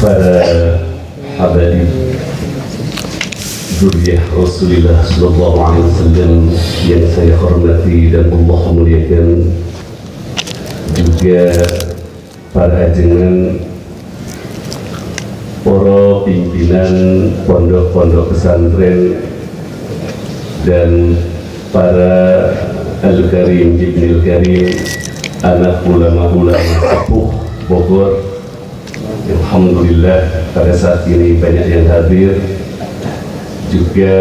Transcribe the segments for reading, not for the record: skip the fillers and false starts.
para habaib zuriyah Rasulullah Sallallahu Alaihi Wasallam yang saya hormati dan Allah muliakan, juga para ajengan, para pimpinan pondok-pondok pesantren, dan para Al-Karim Ibnul Karim, anak ulama-ulama sepuh Bogor. Alhamdulillah pada saat ini banyak yang hadir, juga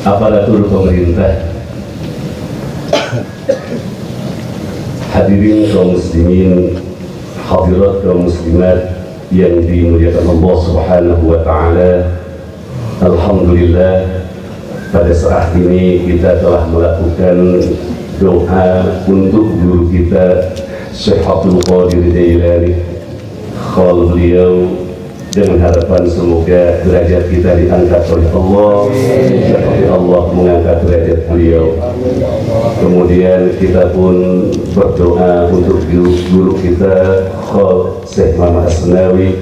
aparatur pemerintah, hadirin kaum muslimin, hadirat kaum muslimat yang dimuliakan Allah Subhanahu wa Ta'ala. Alhamdulillah pada saat ini kita telah melakukan doa untuk guru kita Syekh Abdul Qadir Jailani, khol beliau, dengan harapan semoga derajat kita diangkat oleh Allah, seperti Allah mengangkat derajat beliau. Kemudian kita pun berdoa untuk guru kita khol Syekh Muhammad Asnawi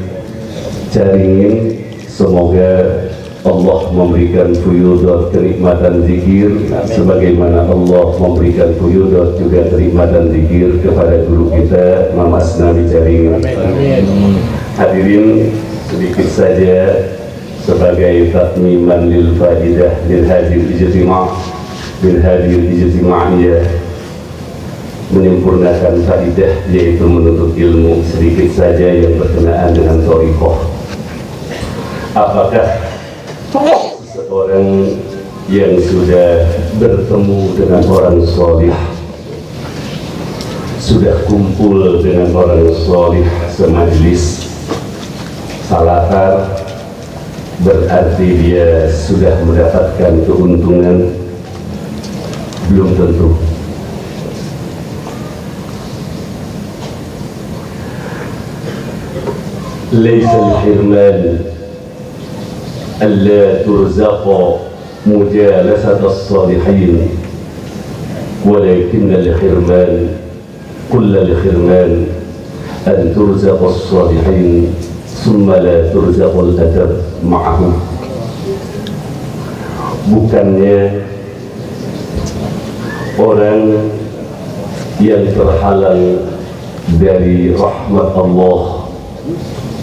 Caringin, semoga Allah memberikan fuyudat kenikmatan zikir sebagaimana Allah memberikan fuyudat juga kenikmatan zikir kepada guru kita Muhammad Asnawi Caringin. Hadirin, sedikit saja sebagai tatmiman lil faidah lil hadir ijtima'iyah, menyempurnakan faidah yaitu menuntut ilmu, sedikit saja yang berkenaan dengan thariqah. Apakah seseorang yang sudah bertemu dengan orang salih, sudah kumpul dengan orang salih semajlis salatar, berarti dia sudah mendapatkan keuntungan? Belum tentu. Laisa al-hirman alla turzaqa mujalasat as-salihin, walakin al-hirman kull al-hirman an turzaqa as-salihin summa la turzaqul adab ma'ahum. Bukannya orang yang terhalang dari rahmat Allah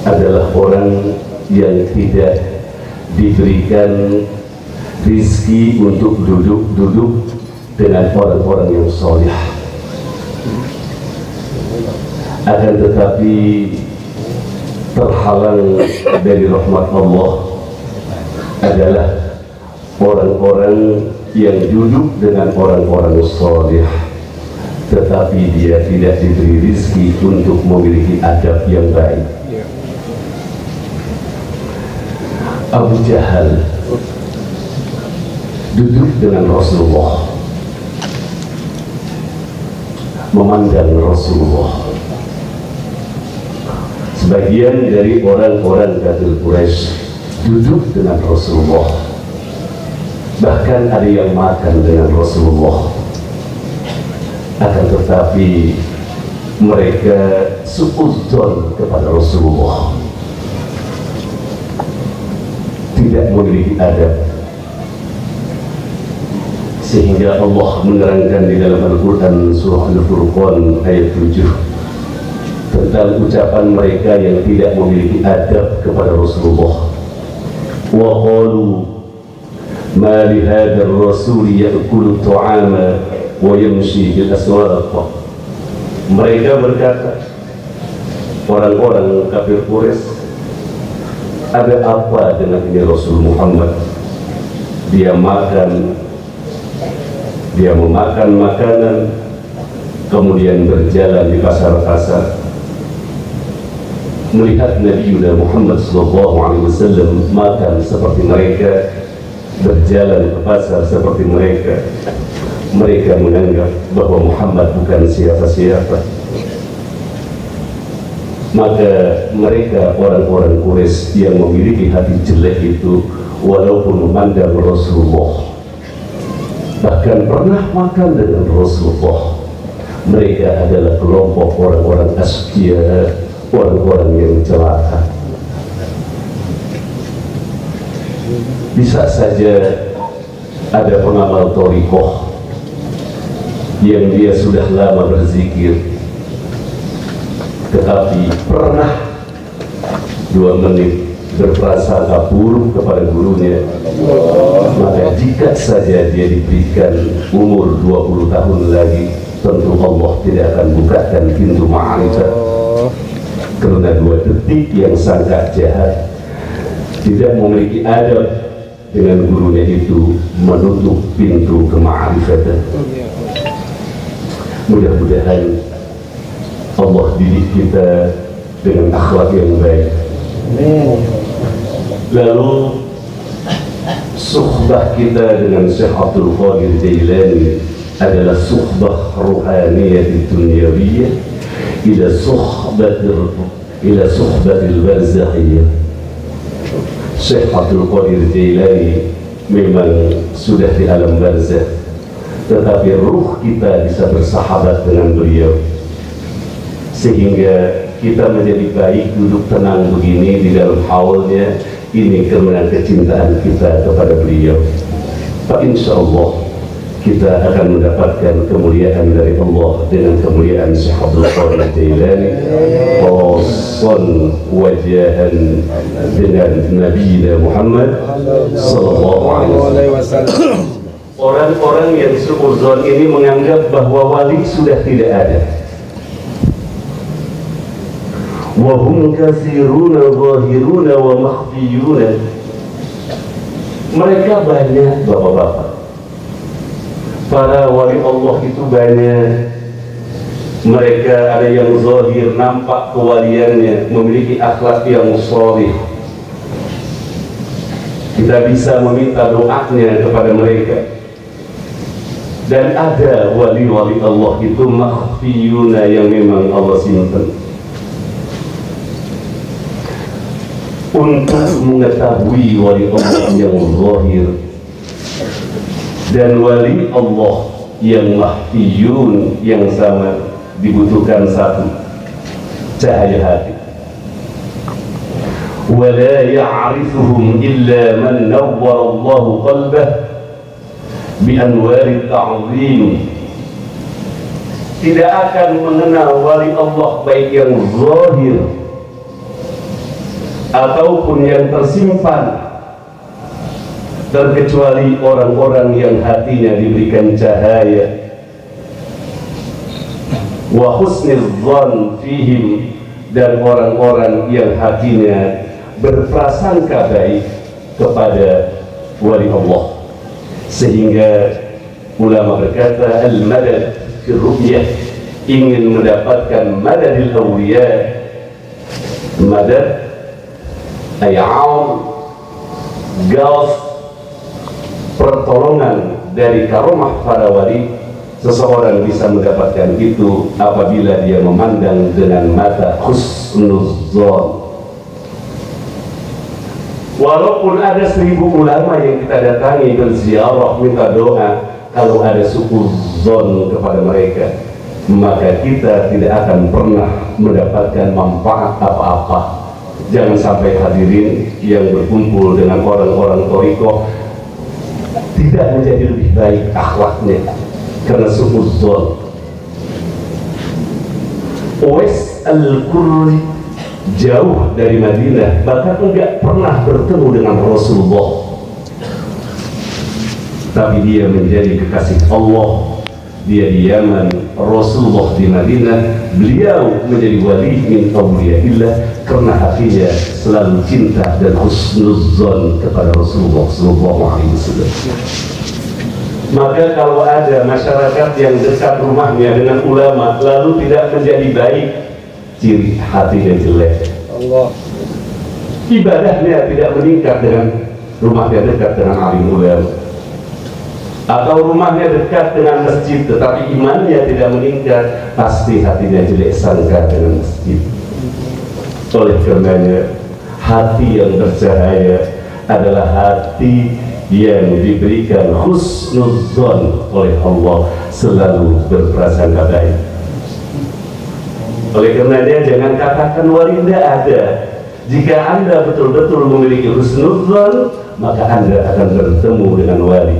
adalah orang yang tidak diberikan rizki untuk duduk-duduk dengan orang-orang yang soleh. Akan tetapi terhalang dari rahmat Allah adalah orang-orang yang duduk dengan orang-orang salih, tetapi dia tidak diberi rizki untuk memiliki adab yang baik. Abu Jahal duduk dengan Rasulullah, memandang Rasulullah. Sebagian dari orang-orang kafir Quraisy duduk dengan Rasulullah, bahkan ada yang makan dengan Rasulullah. Akan tetapi mereka suudzon kepada Rasulullah, tidak memiliki adab, sehingga Allah menerangkan di dalam Al-Quran surah Al-Furqan ayat 7 tentang ucapan mereka yang tidak memiliki adab kepada Rasulullah. Wa qalu ma li hadzal rasul ya'kulu ta'ama wa yamshi bil aswaq. Mereka berkata, orang-orang kafir Quraisy, ada apa dengan ini Rasul Muhammad? Dia memakan makanan, kemudian berjalan di pasar-pasar. Melihat Nabi Muhammad SAW makan seperti mereka, berjalan ke pasar seperti mereka, mereka menganggap bahwa Muhammad bukan siapa-siapa. Maka mereka orang-orang Quraisy yang memiliki hati jelek itu, walaupun memandang Rasulullah, bahkan pernah makan dengan Rasulullah, mereka adalah kelompok orang-orang asqiya, orang-orang yang celaka. Bisa saja ada pengamal thariqah yang dia sudah lama berzikir, tetapi pernah 2 menit berprasangka buruk kepada gurunya, maka jika saja dia diberikan umur 20 tahun lagi, tentu Allah tidak akan bukakan pintu ma'rifat, karena 2 detik yang sangat jahat tidak memiliki adab dengan gurunya itu menutup pintu kema'rifatan. Mudah-mudahan Allah didik kita dengan akhlak yang baik. Lalu suhbah kita dengan Syekh Abdul Qadir Jailani adalah suhbah ruhaniyah dunyawiyah ila suhbatil barzakhiyah. Syekh Abdul Qadir Jailani memang sudah di alam barzakh, tetapi ruh kita bisa bersahabat dengan beliau, sehingga kita menjadi baik duduk tenang begini di dalam haulnya. Ini karena kecintaan kita kepada beliau. Pak, insya Allah kita akan mendapatkan kemuliaan dari Allah dengan kemuliaan Syekh Abdul Qadir Jailani, wawasan wajahan dengan Nabi Muhammad sallallahu alaihi wasallam. Orang-orang yang suudzon ini menganggap bahwa wali sudah tidak ada. Wahum katsiruna zahiruna wa makhfiyuna. Mereka banyak, bapak-bapak. Para wali Allah itu banyak. Mereka ada yang zahir, nampak kewaliannya, memiliki akhlak yang shalih. Kita bisa meminta doanya kepada mereka. Dan ada wali-wali Allah itu makhfiyuna yang memang Allah simpan. Untuk mengetahui wali Allah yang zahir dan wali Allah yang makhfiyun yang sama, dibutuhkan satu, cahaya hati. ولا يعرفهم إلا من نور الله قلبه بأنوار التعظيم. Tidak akan mengenal wali Allah baik yang zahir ataupun yang tersimpan, terkecuali orang-orang yang hatinya diberikan cahaya. Wa husnul dzan fihim, dan orang-orang yang hatinya berprasangka baik kepada wali Allah, sehingga ulama berkata al-madad fi ru'yah, ingin mendapatkan madadil awliya. Madad ay'am, gaus, pertolongan dari karomah para wali. Seseorang bisa mendapatkan itu apabila dia memandang dengan mata husnudzon. Walaupun ada 1000 ulama yang kita datangi berziarah minta doa, kalau ada suudzon kepada mereka, maka kita tidak akan pernah mendapatkan manfaat apa-apa. Jangan sampai hadirin yang berkumpul dengan orang-orang thariqah tidak menjadi lebih baik akhlaknya karena suudzon. Uwais al-Qurri jauh dari Madinah, bahkan enggak pernah bertemu dengan Rasulullah, tapi dia menjadi kekasih Allah. Dia di Yaman, Rasulullah di Madinah. Beliau menjadi wali min awliyaillah karena hatinya selalu cinta dan husnudzon kepada Rasulullah sallallahu alaihi wasallam. Maka kalau ada masyarakat yang dekat rumahnya dengan ulama lalu tidak menjadi baik, ciri hatinya jelek. Allah. Ibadahnya tidak meningkat dengan rumahnya dekat dengan alim ulama, atau rumahnya dekat dengan masjid tetapi imannya tidak meningkat, pasti hatinya jelek sangka dengan masjid. Oleh karenanya hati yang bercahaya adalah hati yang diberikan husnudzon oleh Allah, selalu berprasangka baik. Oleh karenanya jangan katakan wali tidak ada. Jika Anda betul-betul memiliki husnudzon, maka Anda akan bertemu dengan wali.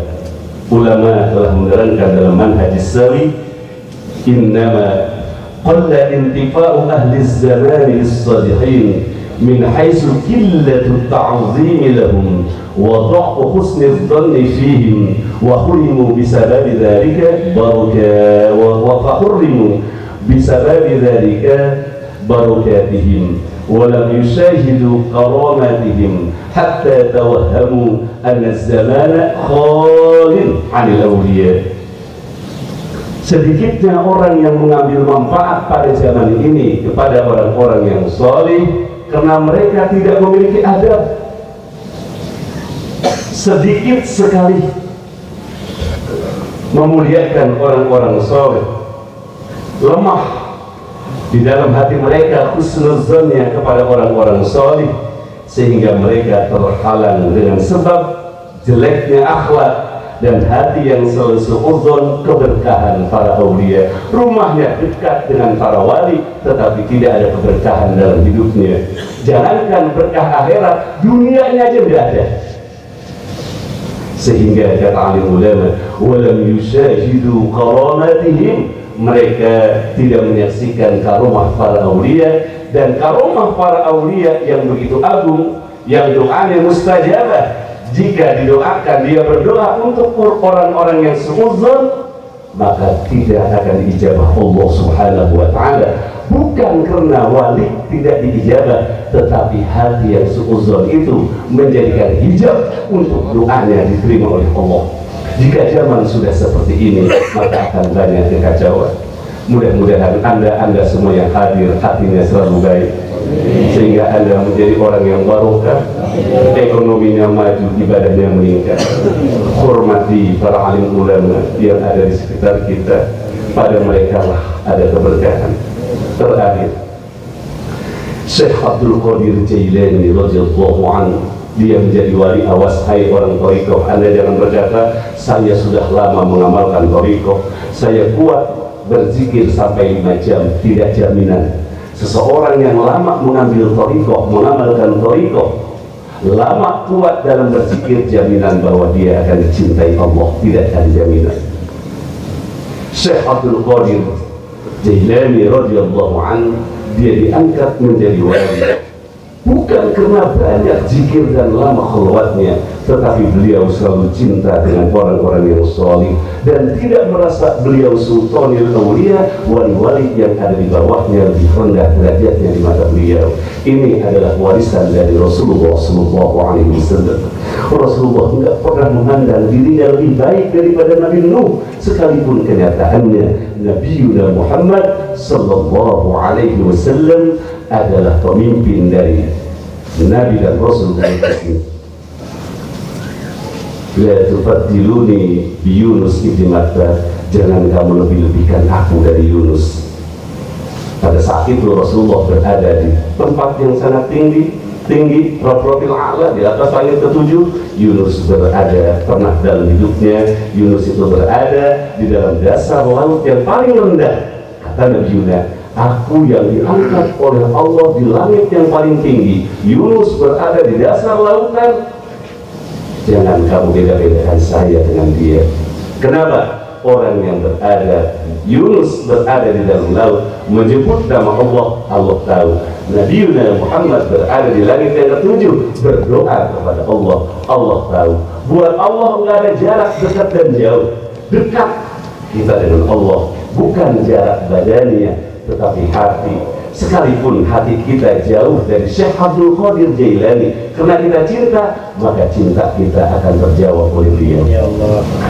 Ulama telah menerangkan dalam manhaj sawi, innama qalla intifa'u ahli zamani as-salihin min haitsu qillatu ta'zim lahum wa dha'fu husni adh-dhanni fihim wa hurimu bisababi dhalika hurrimu bisababi dhalika barakatihim ولم يشاهدوا كراماتهم حتى توهموا أن الزمان خال عن الأولياء. Sedikitnya orang yang mengambil manfaat pada zaman ini kepada orang-orang yang salih karena mereka tidak memiliki adab. Sedikit sekali memuliakan orang-orang salih, lemah di dalam hati mereka husnuzonnya kepada orang-orang salih, sehingga mereka terhalang dengan sebab jeleknya akhlak dan hati yang selalu seuzon keberkahan para aulia. Rumahnya dekat dengan para wali, tetapi tidak ada keberkahan dalam hidupnya. Jangankan berkah akhirat, dunianya aja tidak ada. Sehingga kata alim ulama, walam yushahidu karamatihim, mereka tidak menyaksikan karomah para aulia. Dan karomah para aulia yang begitu agung, yang doanya mustajabah. Jika didoakan, dia berdoa untuk orang-orang yang seuzon, maka tidak akan diijabah Allah subhanahu wa ta'ala. Bukan karena wali tidak diijabah, tetapi hati yang seuzon itu menjadikan hijab untuk doanya diterima oleh Allah. Jika zaman sudah seperti ini, maka akan banyak kekacauan. Mudah-mudahan Anda semua yang hadir hatinya selalu baik, sehingga Anda menjadi orang yang barokah, ekonominya maju, ibadahnya meningkat. Hormati para alim ulama yang ada di sekitar kita, pada mereka lah ada keberkahan. Terakhir, Syekh Abdul Qadir Jailani radhiyallahu anhu, dia menjadi wali. Awas hai orang thariqah, Anda jangan berkata saya sudah lama mengamalkan thariqah, saya kuat berzikir sampai 5 jam. Tidak jaminan. Seseorang yang lama mengambil thariqah, mengamalkan thariqah, lama kuat dalam berzikir, jaminan bahwa dia akan dicintai Allah, tidak ada jaminan. Syekh Abdul Qadir Jailani radhiyallahu anhu, dia diangkat menjadi wali bukan karena banyak zikir dan lama khalwatnya, tetapi beliau selalu cinta dengan orang-orang yang salih dan tidak merasa beliau sultanil aulia, wali-wali yang ada di bawahnya lebih rendah derajatnya di mata beliau. Ini adalah warisan dari Rasulullah SAW. Rasulullah tidak pernah memandang dirinya lebih baik daripada Nabi Nuh, sekalipun kenyataannya Nabi Muhammad sallallahu alaihi wasallam adalah pemimpin dari Nabi dan Rasul dari kami. La tufaddiluni bi Yunus ibn Matta, jangan kamu lebih-lebihkan aku dari Yunus. Pada saat itu Rasulullah berada di tempat yang sangat tinggi, profil a'la, di atas langit ketujuh. Yunus berada, pernah dalam hidupnya Yunus itu berada di dalam dasar laut yang paling rendah. Kata Nabi Yunus, aku yang diangkat oleh Allah di langit yang paling tinggi, Yunus berada di dasar lautan. Jangan kamu beda-bedakan saya dengan dia. Kenapa? Orang yang berada, Yunus berada di dalam laut, menyebut nama Allah, Allah tahu. Nabi Muhammad berada di langit yang ketujuh, berdoa kepada Allah, Allah tahu. Buat Allah nggak ada jarak dekat dan jauh. Dekat kita dengan Allah, bukan jarak badannya, tetapi hati. Sekalipun hati kita jauh dari Syekh Abdul Qadir Jailani, karena kita cinta, maka cinta kita akan terjawab oleh beliau.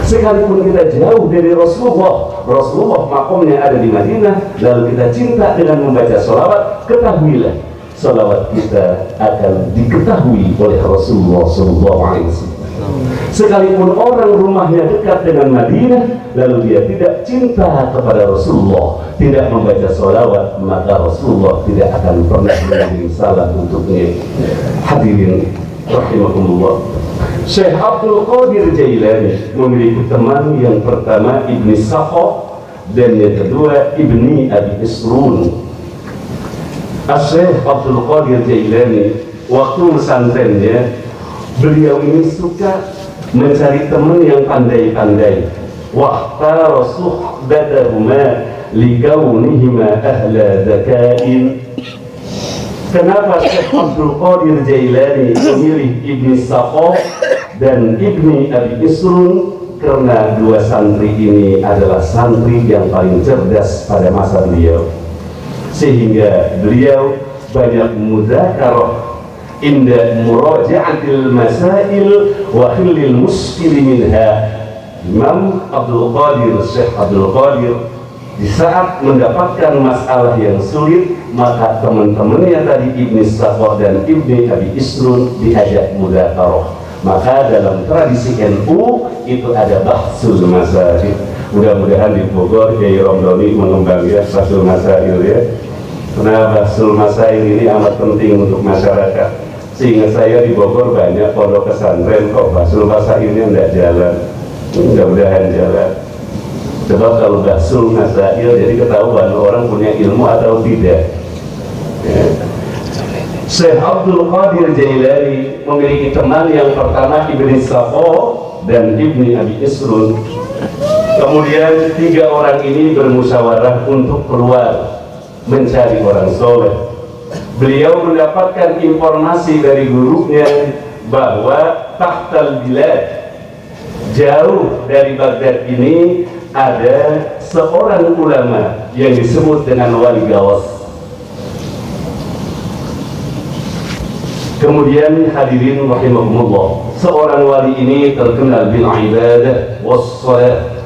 Sekalipun kita jauh dari Rasulullah makomnya ada di Madinah, lalu kita cinta dengan membaca sholawat, ketahuilah sholawat kita akan diketahui oleh Rasulullah SAW. Sekalipun orang rumahnya dekat dengan Madinah, lalu dia tidak cinta kepada Rasulullah, tidak membaca sholawat, maka Rasulullah tidak akan pernah mengirim salam untuknya. Hadirin rahimakumullah, Syekh Abdul Qadir Jailani memiliki teman, yang pertama Ibni Sakho dan yang kedua Ibni Abi Isrun. Syekh Abdul Qadir Jailani waktu pesantrennya, beliau ini suka mencari teman yang pandai-pandai. Waqtara suhbatahuma likaunihima ahla dzakain. Kenapa Syekh Abdul Qadir Jailani memilih Ibni Saqo dan Ibni Abi Isrun? Karena dua santri ini adalah santri yang paling cerdas pada masa beliau, sehingga beliau banyak mudzakarah inda muraja'atil masail wa khillil muskil minha. Imam Abdul Qadir, Syekh Abdul Qadir, di saat mendapatkan masalah yang sulit, maka teman-temannya tadi Ibni Saqo dan Ibni Abi Isrun diajak mudzakarah. Maka dalam tradisi NU itu ada bahsul masail. Mudah-mudahan di Bogor Kiai Romdoni mengembangkan bahsul masail ya. Karena bahsul masail ini amat penting untuk masyarakat. Sehingga saya di Bogor banyak pondok pesantren kok bahsul masailnya tidak jalan. Mudah-mudahan jalan. Sebab kalau bahsul masail jadi ketahuan orang punya ilmu atau tidak. Ya. Syekh Abdul Qadir Jailani memiliki teman yang pertama Ibni Saqo dan Ibni Abi Isrun. Kemudian tiga orang ini bermusyawarah untuk keluar mencari orang soleh. Beliau mendapatkan informasi dari gurunya bahwa tahtal bilad, jauh dari Baghdad ini ada seorang ulama yang disebut dengan Wali Gawas. Kemudian hadirin rahimahumullah, seorang wali ini terkenal bil ibadah wassalah,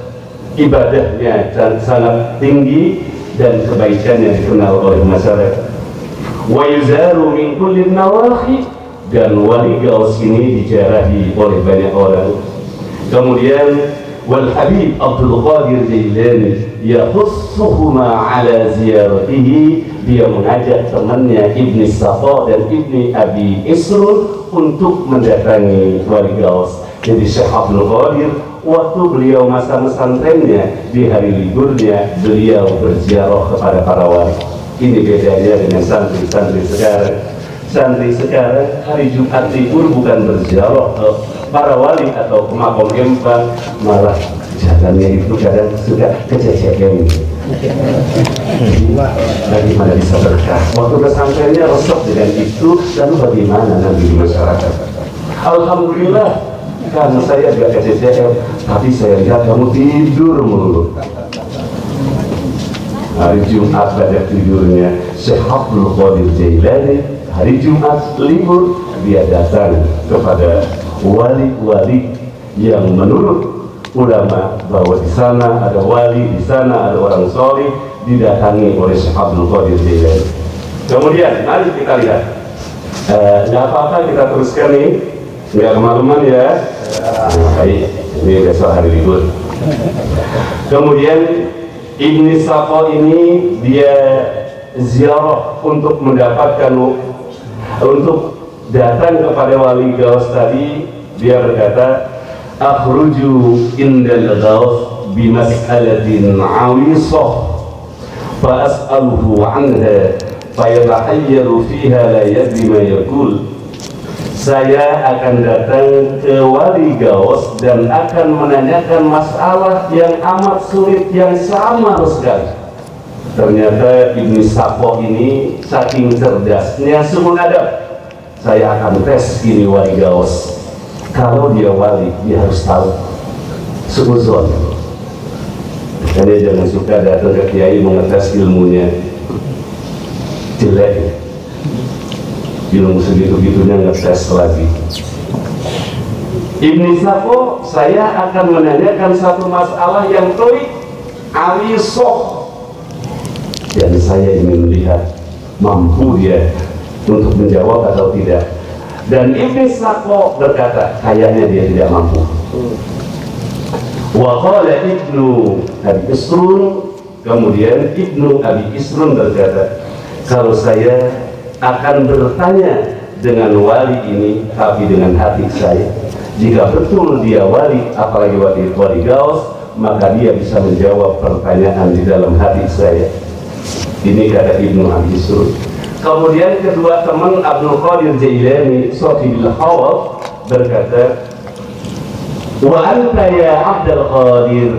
ibadahnya sangat tinggi dan kebaikannya dikenal oleh masyarakat. Wa yuzaru min kulli nawahi, dan Wali Gaus ini dijarahi oleh banyak orang. Kemudian wal Habib Abdul Qadir Jailani yakhussuhuma ala ziyaratihi, dia mengajak temannya Ibni Saqo dan Ibni Abi Isrun untuk mendatangi Wali Gaus. Jadi Syekh Abdul Qadir waktu beliau masa pesantrennya di hari liburnya beliau berziarah kepada para wali. Ini bedanya dengan santri-santri sekarang. Santri sekarang hari Jumat libur bukan berziarah ke para wali atau ke makom empang, malah jalannya itu kadang sudah kececekan. Bagaimana bisa berkah? Waktu pesantrennya resep dengan itu, lalu bagaimana nanti di masyarakat? Alhamdulillah, karena saya agak kececekan, tapi saya lihat kamu tidur mulu. Hari Jumat pada tidurnya Syekh Abdul Qadir Jailani, hari Jumat libur dia datang kepada wali-wali yang menurut ulama bahwa di sana ada wali, di sana ada orang soleh, didatangi oleh Syekh Abdul Qadir Jailani. Kemudian mari kita lihat, nggak apa-apa kita teruskan nih, nggak kemalaman ya. Baik, ini besok hari libur. Kemudian Ibni Saqo ini dia ziarah untuk mendapatkan, untuk datang kepada Wali Gaus tadi. Dia berkata, akhruju indal Gaus bimas'alatin awisah fa as'aluhu anha fa yatahayyaru fiha la yadri ma yaqul. Saya akan datang ke Wali Gaus dan akan menanyakan masalah yang amat sulit, yang samar sekali. Ternyata Ibni Saqo ini saking cerdasnya sumul adab. Saya akan tes ini Wali Gaus. Kalau dia wali, dia harus tahu suzon. Makanya jangan suka datang ke kiai mengetes ilmunya jelek. Ilmu segitu-gitunya ngetes lagi. Ibni Saqo, saya akan menanyakan satu masalah yang toik alisoh, dan saya ingin melihat mampu dia untuk menjawab atau tidak. Dan Ibni Saqo berkata kayaknya dia tidak mampu. Wa qala Ibnu Abi Isrun, kemudian Ibnu Abi Isrun berkata, kalau saya akan bertanya dengan wali ini, tapi dengan hati saya. Jika betul dia wali, apalagi wali Gaus, maka dia bisa menjawab pertanyaan di dalam hati saya. Ini kata Ibnu Abi Isrun. Kemudian kedua teman Abdul Qadir Jailani, Shahibul Khawf, berkata, wa anta ya Abdul Qadir,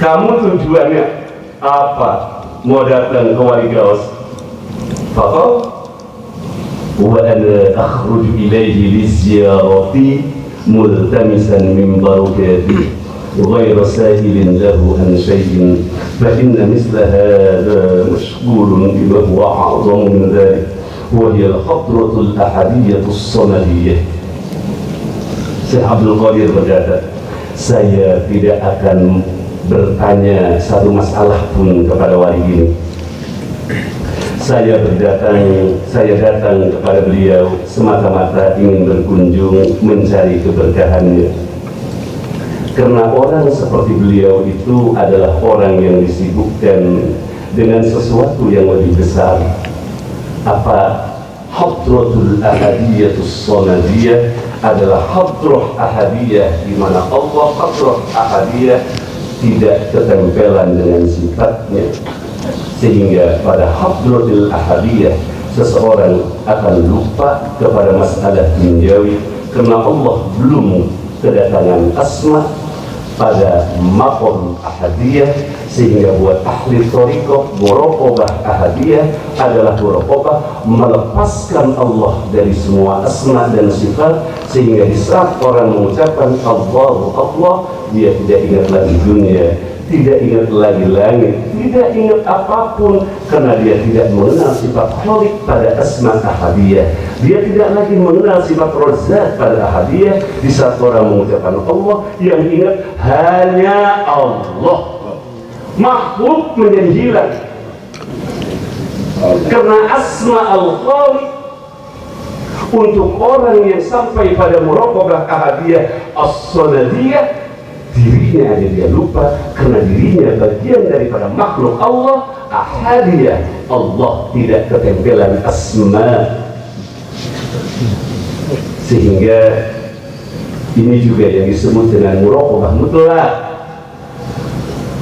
kamu tujuannya apa mau datang ke Wali Gaus? Faqal wa ana akhruju ilaihi li ziyarati multamisan min barakati غير سائل له عن شيء فإن مثل هذا مشغول بما هو أعظم من ذلك وهي الخطرة الأحدية الصمدية. Syekh Abdul Qadir berkata, saya tidak akan bertanya satu masalah pun kepada wali ini. Saya datang kepada beliau semata-mata ingin berkunjung mencari keberkahannya. Karena orang seperti beliau itu adalah orang yang disibukkan dengan sesuatu yang lebih besar. Apa? Hadratul ahadiyatus samadiyah adalah hadrah ahadiyah, di mana Allah hadrah ahadiyah tidak ketempelan dengan sifatnya, sehingga pada hadratul ahadiyah seseorang akan lupa kepada masalah duniawi karena Allah belum kedatangan asma pada maqam ahadiyah, sehingga buat ahli thariqah muraqabah ahadiyah adalah muraqabah melepaskan Allah dari semua asma dan sifat, sehingga di saat orang mengucapkan Allahu Allah, dia tidak ingat lagi dunia, tidak ingat lagi langit, tidak ingat apapun, karena dia tidak mengenal sifat khaliq pada asma ahadiyah. Dia tidak lagi mengenal sifat Razzaq pada ahadiyah. Di saat orang mengucapkan Allah, yang ingat hanya Allah, makhluk menjadi hilang. Karena asma al-khaliq untuk orang yang sampai pada muraqabah ahadiyah as-sanadiyah, dirinya aja dia lupa karena dirinya bagian daripada makhluk Allah ahadiyah. Allah tidak ketempelan asma, sehingga ini juga yang disebut dengan muraqabah mutlak,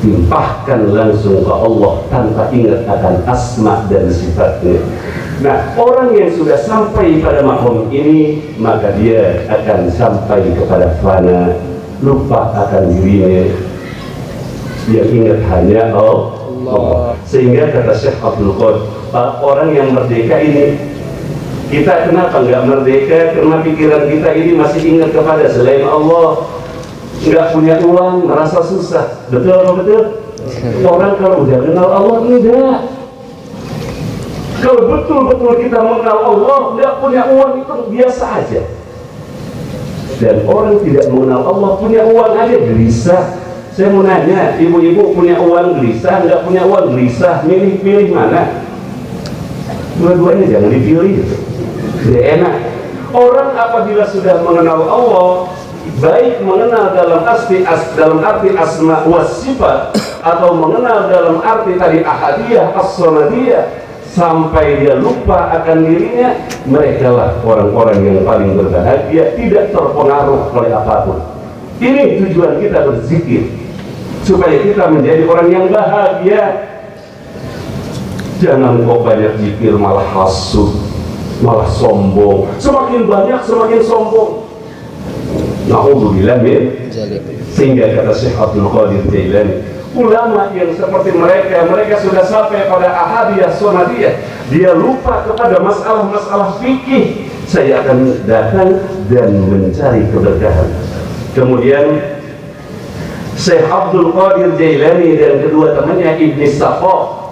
timpahkan langsung ke Allah tanpa ingat akan asma dan sifatnya. Nah, orang yang sudah sampai pada maqam ini, maka dia akan sampai kepada fana, lupa akan dirinya, yang ingat hanya Allah. Sehingga kata Syekh Abdul Qadir, orang yang merdeka ini, kita kenapa nggak merdeka? Karena pikiran kita ini masih ingat kepada selain Allah. Nggak punya uang, merasa susah. Betul? Orang kalau udah kenal Allah, enggak. Kalau betul-betul kita mengenal Allah, nggak punya uang itu biasa aja. Dan orang tidak mengenal Allah, punya uang aja gelisah. Saya mau nanya, ibu-ibu punya uang gelisah, nggak punya uang gelisah, milih mana? Dua-duanya jangan dipilih, tidak enak. Orang apabila sudah mengenal Allah, baik mengenal dalam arti asma wa sifat, atau mengenal dalam arti tadi ahadiyah as-samadiyah, sampai dia lupa akan dirinya, mereka lah orang-orang yang paling berbahagia, tidak terpengaruh oleh apapun. Ini tujuan kita berzikir, supaya kita menjadi orang yang bahagia. Jangan kok banyak zikir malah hasud, malah sombong. Semakin banyak semakin sombong. Na'udzubillah min. Sehingga kata Syekh Abdul Qadir Jailani, ulama yang seperti mereka sudah sampai pada ahadiyah sonadiyah, dia lupa kepada masalah-masalah fikih. Saya akan datang dan mencari keberkahan. Kemudian Syekh Abdul Qadir Jailani dan kedua temannya Ibni Safa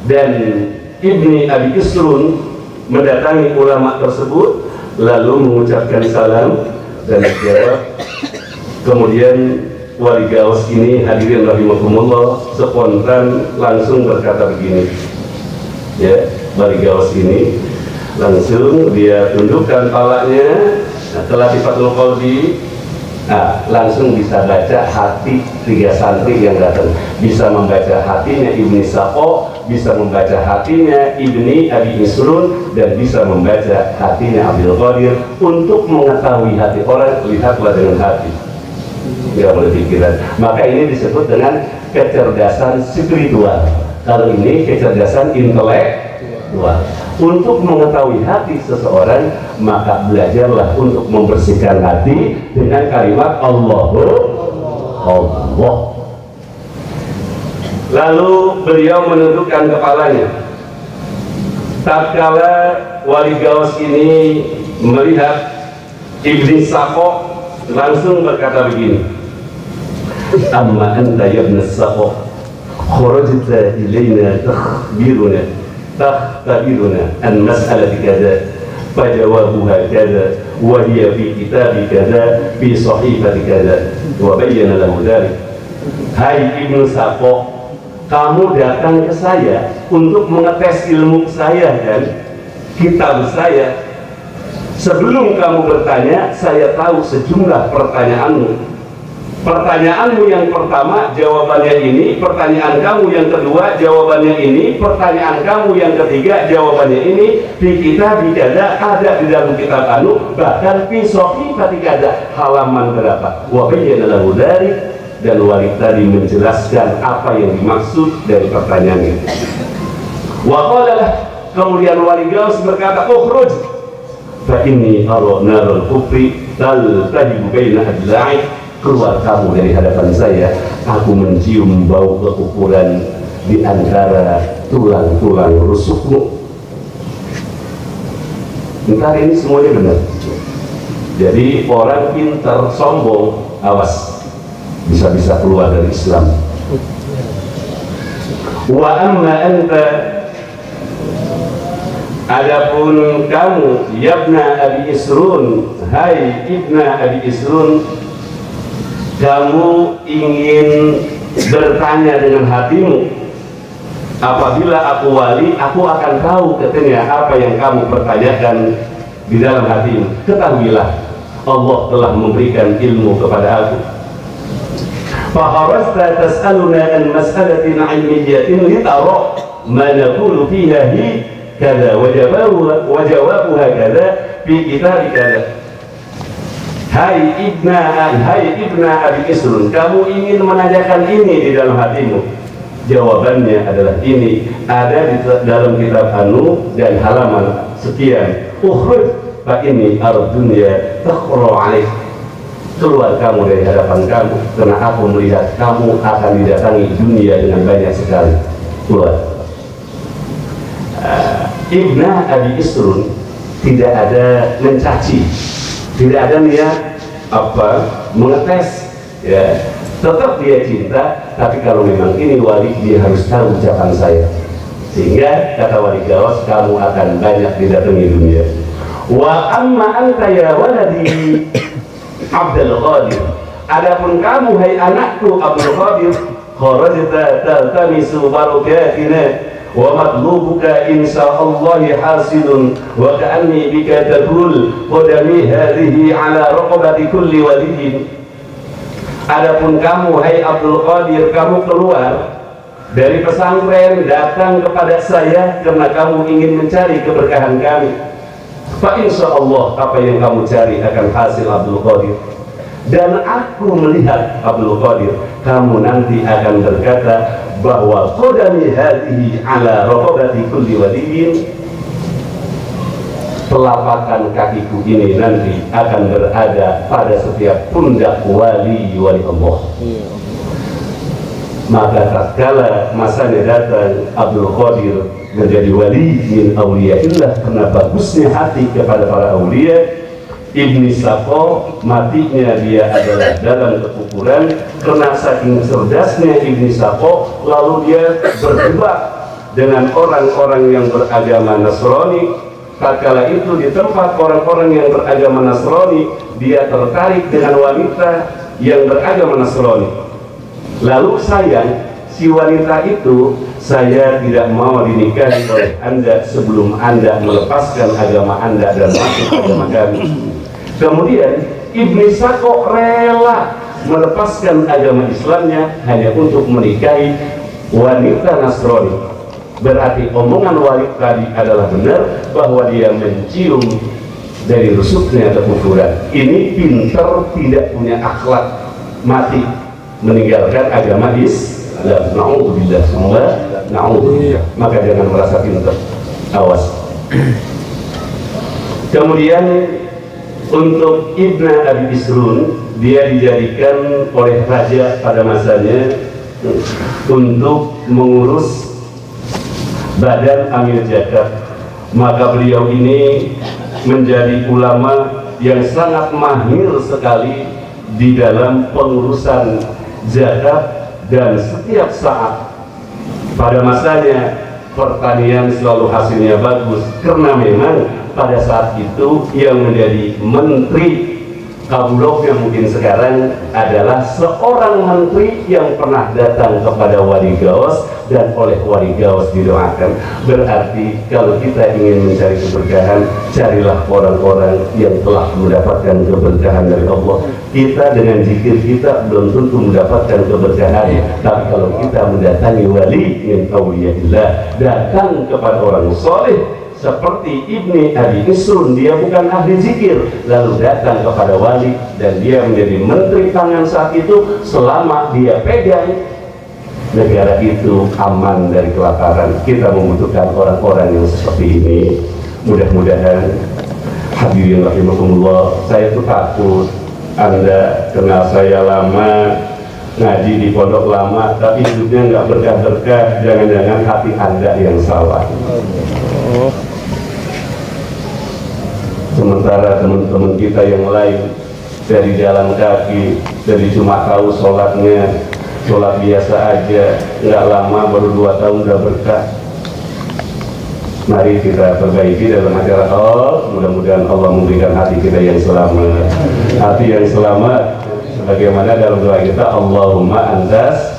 dan Ibni Abi Isrun mendatangi ulama tersebut, lalu mengucapkan salam dan jawab. Kemudian Wali Gaus ini, hadirin rahimakumullah, spontan langsung berkata begini, ya, Wali Gaus ini langsung dia tundukkan palanya. Setelah di Fathul Qalbi, langsung bisa baca hati tiga santri yang datang, bisa membaca hatinya Ibni Safo, bisa membaca hatinya Ibni Abi Isrun, dan bisa membaca hatinya Abdul Qadir. Untuk mengetahui hati orang, lihatlah dengan hati, tidak boleh pikiran. Maka ini disebut dengan kecerdasan spiritual. Kalau ini kecerdasan Wah. Untuk mengetahui hati seseorang, maka belajarlah untuk membersihkan hati dengan kalimat Allahu Allah. Lalu beliau menundukkan kepalanya. Tatkala Wali Gaus ini melihat Ibnu Saqo, langsung berkata begini, amma anta ya ibn Saqo kharajta ilayna takhbiruna an mas'alati kada fajawabuha kada wa hiya fi kitabi kada fi sahifati kada wa bayyana lahu dzalik. Hai Ibnu Saqo, kamu datang ke saya untuk mengetes ilmu saya dan kitab saya. Sebelum kamu bertanya, saya tahu sejumlah pertanyaanmu. Pertanyaanmu yang pertama, jawabannya ini. Pertanyaan kamu yang kedua, jawabannya ini. Pertanyaan kamu yang ketiga, jawabannya ini. Di kitab ada di dalam kitab anu, bahkan fi sahifati kada, halaman berapa. Wa bayyana lahu dzalik, dan wali tadi menjelaskan apa yang dimaksud dari pertanyaan itu. Wa qala, kemudian Wali Gaus berkata, ukhruj fa inni ara narul kufri taltahibu baina adla'i. Keluar kamu dari hadapan saya, aku mencium bau kekufuran di antara tulang-tulang rusukmu. Entar ini semuanya benar. Jadi orang pintar sombong, awas, bisa-bisa keluar dari Islam. Wa amma anta, adapun kamu, yabna Abi Isrun, hai ibna Abi Isrun, kamu ingin bertanya dengan hatimu. Apabila aku wali, aku akan tahu katanya apa yang kamu pertanyakan di dalam hatimu. Ketahuilah, Allah telah memberikan ilmu kepada aku. Faharasta tas'aluna an mas'alatin ilmiyatin litara ma naqulu fiha hi kada wa jawabuha kada fi kitab kada. Hai ibna Abi Isrun, kamu ingin menanyakan ini di dalam hatimu. Jawabannya adalah ini, ada di dalam kitab anu dan halaman sekian. Ukhruj fa inni ar-dunya takhru 'alaik. Keluar kamu dari hadapan kamu, karena aku melihat kamu akan didatangi dunia dengan banyak sekali. Keluar. Ibna Abi Isrun tidak ada mencaci, tidak ada niat mengetes, ya, tetap dia cinta. Tapi kalau memang ini wali, dia harus tahu ucapan saya, sehingga kata Wali Gaus, kamu akan banyak didatangi dunia. Wa amma anta ya waladi Abdul Qadir, adapun kamu hai anakku Abdul Qadir, kharajta taltamisu barakatina wa matlubuka insyaallah hasilun wa ka'anni bika taqul qadami hadhihi ala raqabati kulli waliyin. Adapun kamu hai Abdul Qadir, kamu keluar dari pesantren datang kepada saya karena kamu ingin mencari keberkahan kami. Fa insyaallah apa yang kamu cari akan hasil Abdul Qadir. Dan aku melihat Abdul Qadir, kamu nanti akan berkata bahwa qadami hadhihi ala raqabati kulli waliyin, telapakan kakiku ini nanti akan berada pada setiap pundak wali-wali Allah. Maka tatkala masanya datang, Abdul Qadir menjadi wali min awliyaillah karena bagusnya hati kepada para awliya. Ibnu Saqo, matinya dia adalah dalam kekufuran. Karena saking cerdasnya Ibnu Saqo, lalu dia berdebat dengan orang-orang yang beragama Nasrani. Tatkala itu di tempat orang-orang yang beragama Nasrani, dia tertarik dengan wanita yang beragama Nasrani. Lalu sayang, si wanita itu, saya tidak mau dinikahi oleh Anda sebelum Anda melepaskan agama Anda dan masuk agama kami. Kemudian Ibnu Saqo rela melepaskan agama Islamnya hanya untuk menikahi wanita Nasrani. Berarti omongan wali tadi adalah benar, bahwa dia mencium dari rusuknya kekufuran. Ini pintar, tidak punya akhlak, mati meninggalkan agama Islam. Na'udzubillah, semua na'udzubillah. Maka jangan merasa pintar. awas. Kemudian untuk Ibn Abi Isrun, dia dijadikan oleh raja pada masanya untuk mengurus badan amil zakat. Maka beliau ini menjadi ulama yang sangat mahir sekali di dalam pengurusan zakat, dan setiap saat pada masanya pertanian selalu hasilnya bagus, karena memang pada saat itu yang menjadi menteri Kabulok yang mungkin sekarang adalah seorang menteri yang pernah datang kepada Wali Gaos dan oleh Wali Gaos didoakan. Berarti kalau kita ingin mencari keberkahan, carilah orang-orang yang telah mendapatkan keberkahan dari Allah. Kita dengan zikir kita belum tentu mendapatkan keberkahan, tapi kalau kita mendatangi wali min auliyaillah, datang kepada orang soleh seperti Ibni Abi Isrun, dia bukan ahli zikir, lalu datang kepada wali dan dia menjadi menteri pangan saat itu. Selama dia pegang, negara itu aman dari kelaparan. Kita membutuhkan orang-orang yang seperti ini. Mudah-mudahan, hadirin rahimakumullah, saya tuh takut Anda kenal saya lama, ngaji di pondok lama, tapi hidupnya nggak berkah-berkah. Jangan-jangan hati Anda yang salah. Sementara teman-teman kita yang lain dari jalan kaki, dari cuma tahu sholatnya sholat biasa aja, nggak lama baru 2 tahun udah berkah. Mari kita perbaiki dalam acara mudah-mudahan Allah memberikan hati kita yang selamat, hati yang selamat sebagaimana dalam doa kita, Allahumma antas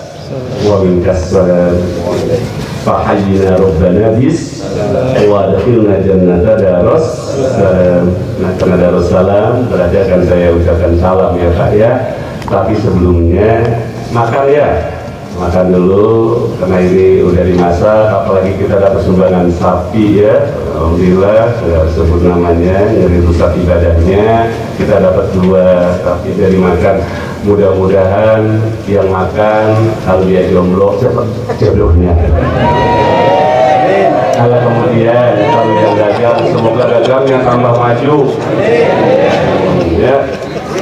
wa minkas salam fahayyina rabbana bis wa adkhilna jannata daros salam. Nah, karena daros salam berarti akan saya ucapkan salam ya Pak ya, tapi sebelumnya makan dulu karena ini udah dimasak, apalagi kita dapat sumbangan sapi ya, alhamdulillah sudah sebut namanya, ngeri rusak ibadahnya, kita dapat 2 sapi dari makan. Mudah-mudahan yang makan kalau dia jomblo cepat jodohnya. Kalau kemudian kalau yang dagang, semoga dagangnya tambah maju. Ya,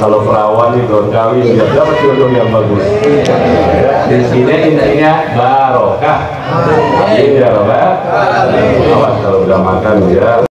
kalau perawan nih belum kawin biar dapat jodoh yang bagus. Ya, di sini intinya barokah. Amin ya Rabbal alamin. Awas kalau udah makan ya.